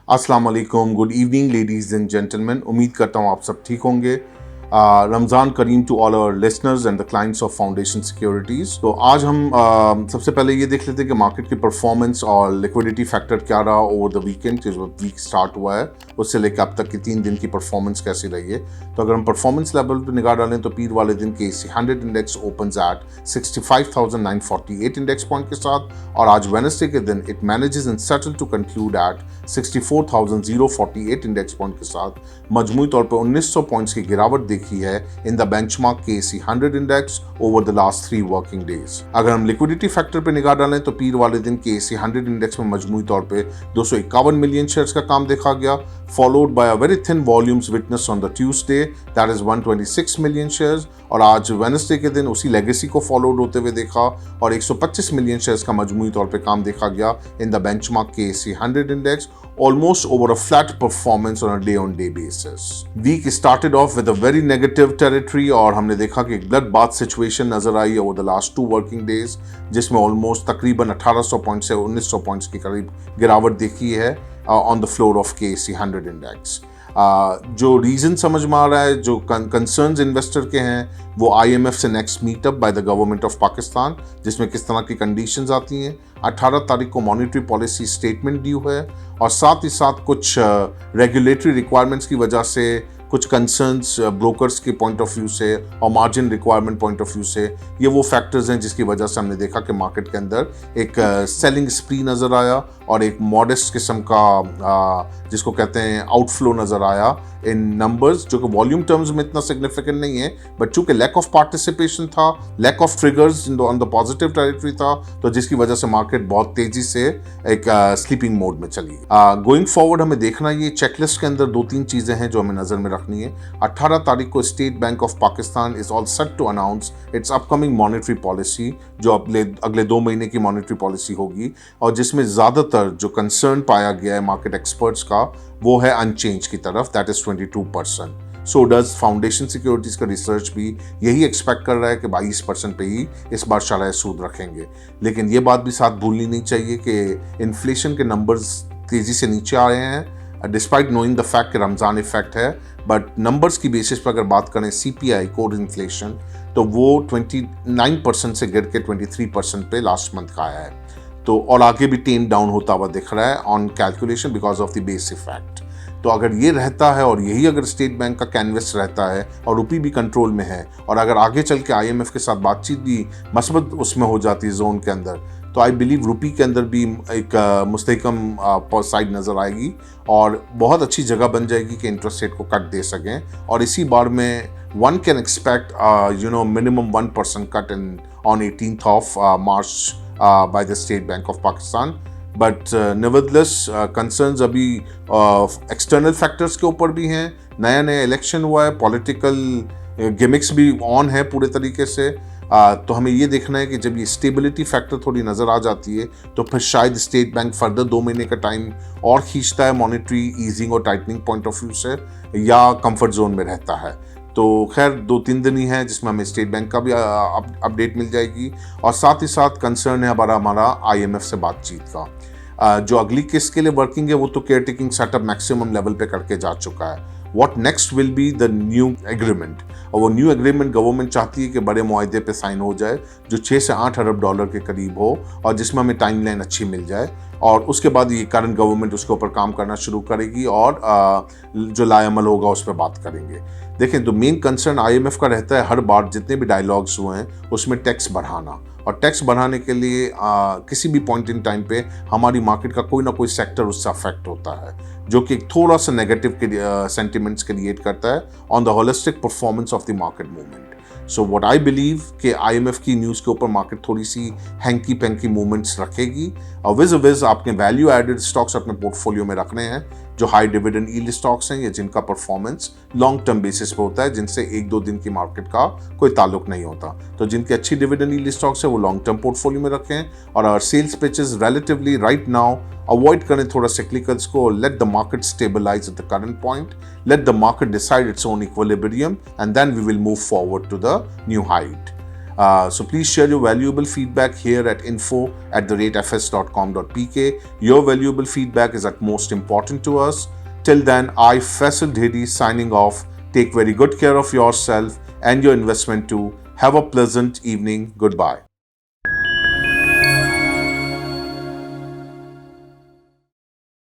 अस्सलाम वालेकुम, good evening ladies and gentleman. उम्मीद करता हूँ आप सब ठीक होंगे। रमज़ान करीम to all our listeners and the clients of Foundation Securities. तो आज हम सबसे पहले ये देख लेते हैं कि मार्केट की परफॉर्मेंस और लिक्विडिटी फैक्टर क्या रहा ओवर द वीकेंड, जो वीक स्टार्ट हुआ है उससे लेकर अब तक की 3 दिन की परफॉर्मेंस कैसी रही है। तो अगर हम परफॉर्मेंस लेवल पर निगाह डालें तो पीर वाले दिन के AC100 index open at 65,948 index point के साथ, और आज वेडनेसडे के दिन it manages and settle to conclude at 64,048 index point के साथ मजमूई तौर पर 1900 पॉइंट्स की गिरावट देखी है इन द बेंचमार्क के AC100 index over the last 3 working days. अगर हम लिक्विडिटी फैक्टर पे निगाह डालें तो पीर वाले दिन के AC100 इंडेक्स में मजमूई तौर पे 251 मिलियन शेयर्स का काम देखा गया, followed by a very thin volumes witness on the Tuesday that is 126 million shares, और आज वेडनेसडे के दिन उसी लेगेसी को फॉलोड होते हुए देखा और 125 मिलियन शेयर्स का मजमूई तौर पे काम देखा गया इन द बेंचमार्क के AC100 index, almost over a flat performance on a day-on-day basis. Week started off with a very negative territory और हमने देखा कि एक ब्लड बाथ सिचुएशन नजर आई over the last 2 working days, जिसमें ऑलमोस्ट तकरीबन 1800 point से 1900 पॉइंट्स के करीब गिरावट देखी है ऑन द फ्लोर ऑफ के AC100 इंडेक्स। जो रीजन समझ में आ रहा है, जो कंसर्न्स इन्वेस्टर के हैं, वो IMF से next meetup by the government of Pakistan, जिसमें किस तरह की कंडीशंस आती हैं। 18 तारीख को मॉनेटरी पॉलिसी स्टेटमेंट ड्यू है, और साथ ही साथ कुछ रेगुलेटरी रिक्वायरमेंट्स की वजह से कुछ कंसर्न्स ब्रोकर्स के पॉइंट ऑफ व्यू से और margin requirement point of view से, ये वो फैक्टर्स हैं जिसकी वजह से हमने देखा कि मार्केट के अंदर एक सेलिंग स्प्री नज़र आया और एक मॉडेस्ट किस्म का जिसको कहते हैं आउटफ्लो नज़र आया इन नंबर्स, जो कि वॉल्यूम टर्म्स में इतना सिग्निफिकेंट नहीं है, बट चूंकि लैक ऑफ पार्टिसिपेशन था, lack of triggers on the positive territory था, तो जिसकी वजह से मार्केट बहुत तेजी से एक स्लीपिंग मोड में चली। गोइंग फॉरवर्ड हमें देखना ये चेकलिस्ट के अंदर 2-3 चीज़ें हैं जो हमें नज़र में रखनी है। 18 तारीख को State Bank of Pakistan is all set to announce its upcoming monetary policy, जो अगले 2 महीने की मॉनेटरी पॉलिसी होगी, और जिसमें ज़्यादातर जो कंसर्न पाया गया है मार्केट एक्सपर्ट्स का वो है अनचेंज की तरफ, that is 22%। So does foundation securities का रिसर्च भी यही एक्सपेक्ट कर रहा है कि 22% पे ही इस बार शरह सूद रखेंगे। लेकिन ये बात भी साथ भूलनी नहीं चाहिए कि इन्फ्लेशन के नंबर्स तेजी से नीचे आ रहे हैं डिस्पाइट नोइंग द फैक्ट कि रमज़ान इफेक्ट है, बट नंबर्स की बेसिस पर अगर बात करें CPI कोर इन्फ्लेशन, तो वो 29% से गिर के 23% पे लास्ट मंथ का आया है, तो और आगे भी टेन डाउन होता हुआ दिख रहा है on calculation because of the base effect. तो अगर ये रहता है और यही अगर स्टेट बैंक का कैनवस रहता है और रुपी भी कंट्रोल में है, और अगर आगे चल के IMF के साथ बातचीत भी मस्बत उसमें हो जाती है जोन के अंदर, तो आई बिलीव रुपी के अंदर भी एक मुस्तहकम साइड नज़र आएगी और बहुत अच्छी जगह बन जाएगी कि इंटरेस्ट रेट को कट दे सकें, और इसी बार में one can expect minimum 1% cut on 18th of March by the State Bank of Pakistan. But nevertheless concerns अभी external factors के ऊपर भी हैं, नया इलेक्शन हुआ है, पॉलिटिकल गिमिक्स भी ऑन है पूरे तरीके से, तो हमें ये देखना है कि जब ये स्टेबिलिटी फैक्टर थोड़ी नज़र आ जाती है तो फिर शायद स्टेट बैंक फर्दर 2 महीने का टाइम और खींचता है मॉनेटरी ईजिंग और टाइटनिंग पॉइंट ऑफ व्यू से, या कंफर्ट जोन में रहता है। तो खैर 2-3 दिन ही है जिसमें हमें स्टेट बैंक का भी अपडेट मिल जाएगी, और साथ ही साथ कंसर्न है हमारा IMF से बातचीत का। जो अगली किस्त के लिए वर्किंग है वो तो care taking setup maximum level पे करके जा चुका है। What next will be the new agreement, और वो न्यू एग्रीमेंट गवर्नमेंट चाहती है कि बड़े मुआहदे पे साइन हो जाए जो 6 से 8 अरब डॉलर के करीब हो, और जिसमें हमें टाइमलाइन अच्छी मिल जाए, और उसके बाद ये करंट गवर्नमेंट उसके ऊपर काम करना शुरू करेगी और जो लाएमल होगा उस पर बात करेंगे। देखें, तो मेन कंसर्न IMF का रहता है हर बार जितने भी डायलॉग्स हुए हैं उसमें टैक्स बढ़ाना, और टैक्स बढ़ाने के लिए किसी भी पॉइंट इन टाइम पे हमारी मार्केट का कोई ना कोई सेक्टर उससे अफेक्ट होता है, जो कि थोड़ा सा नेगेटिव सेंटिमेंट्स क्रिएट करता है on the holistic performance of the market movement. So what I believe कि IMF की न्यूज़ के ऊपर मार्केट थोड़ी सी हैंकी पैंकी मूवमेंट्स रखेगी, और विज आपने वैल्यू एडेड स्टॉक्स अपने पोर्टफोलियो में रखने हैं, जो हाई डिविडेंड यील्ड स्टॉक्स हैं या जिनका परफॉर्मेंस लॉन्ग टर्म बेसिस पे होता है, जिनसे 1-2 दिन की मार्केट का कोई ताल्लुक नहीं होता। तो जिनकी अच्छी डिविडेंड यील्ड स्टॉक्स है वो लॉन्ग टर्म पोर्टफोलियो में रखें, और sales pitches relatively right now avoid करें थोड़ा सिक्लिकल्स को। Let the market stabilise at the current point, let the market decide its own equilibrium, and then we will move forward to the new height. So please share your valuable feedback here at info@fs.com.pk. Your valuable feedback is at most important to us. Till then, I, Faisal Dhedi, signing off. Take very good care of yourself and your investment too. Have a pleasant evening. Goodbye.